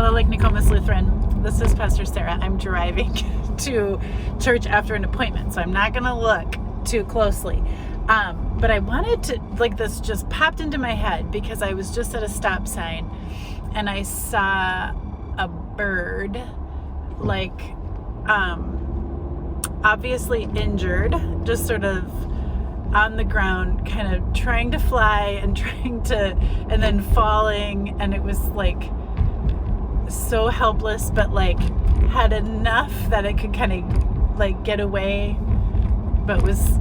Hello, Lake Nokomis Lutheran. This is Pastor Sarah. I'm driving to church after an appointment, so I'm not going to look too closely. But I wanted to, this just popped into my head because I was just at a stop sign and I saw a bird, obviously injured, just sort of on the ground, kind of trying to fly and and then falling. And it was so helpless, but had enough that it could kind of get away, but was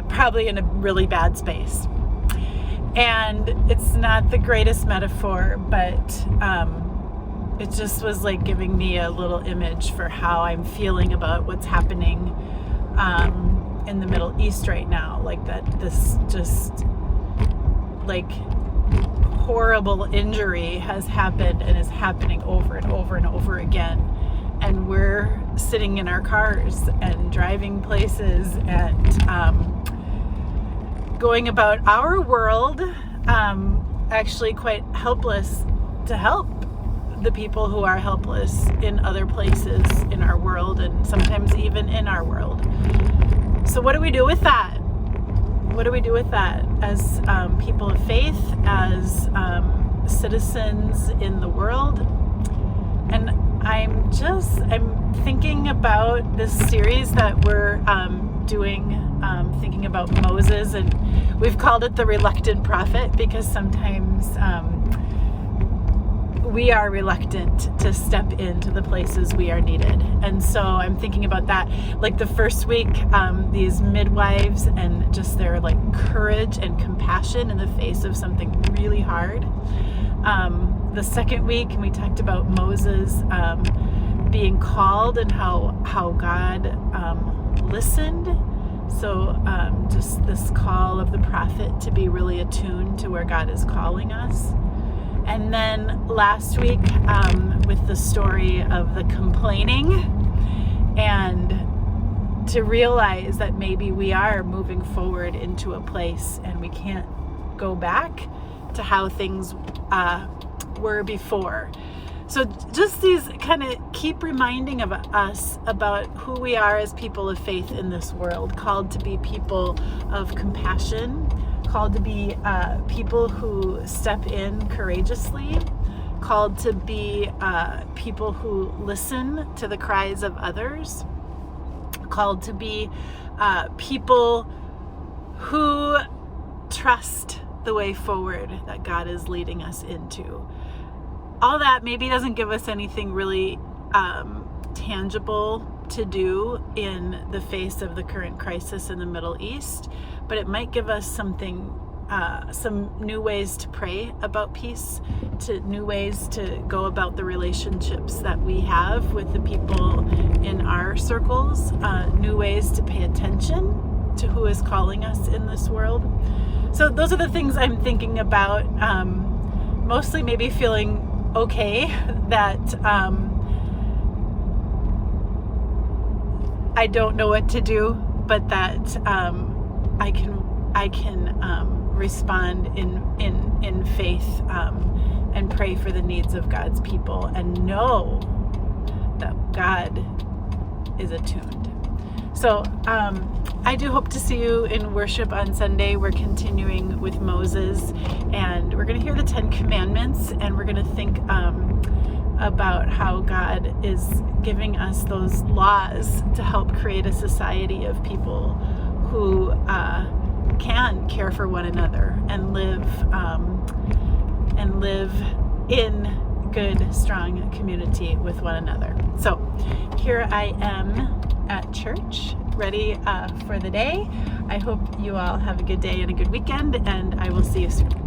probably in a really bad space. And it's not the greatest metaphor, but it just was giving me a little image for how I'm feeling about what's happening in the Middle East right now. This just horrible injury has happened and is happening over and over and over again. And we're sitting in our cars and driving places and going about our world, actually quite helpless to help the people who are helpless in other places in our world, and sometimes even in our world. So what do we do with that? What do we do with that as people of faith, as citizens in the world? And I'm thinking about this series that we're doing, thinking about Moses, and we've called it the Reluctant Prophet because sometimes we are reluctant to step into the places we are needed. And so I'm thinking about that. The first week, these midwives and just their courage and compassion in the face of something really hard. The second week, we talked about Moses being called and how God listened. So just this call of the prophet to be really attuned to where God is calling us. And then last week, with the story of the complaining, and to realize that maybe we are moving forward into a place and we can't go back to how things were before. So just these kind of keep reminding of us about who we are as people of faith in this world, called to be people of compassion, called to be people who step in courageously, called to be people who listen to the cries of others, called to be people who trust the way forward that God is leading us into. All that maybe doesn't give us anything really tangible to do in the face of the current crisis in the Middle East, but it might give us something, some new ways to pray about peace, to new ways to go about the relationships that we have with the people in our circles, new ways to pay attention to who is calling us in this world. So those are the things I'm thinking about, mostly maybe feeling okay that I don't know what to do, but that I can respond in faith and pray for the needs of God's people and know that God is attuned. So I do hope to see you in worship on Sunday. We're continuing with Moses, and we're going to hear the 10 Commandments, and we're going to think about how God is giving us those laws to help create a society of people who can care for one another and live in good, strong community with one another. So here I am at church, ready for the day. I hope you all have a good day and a good weekend, and I will see you soon.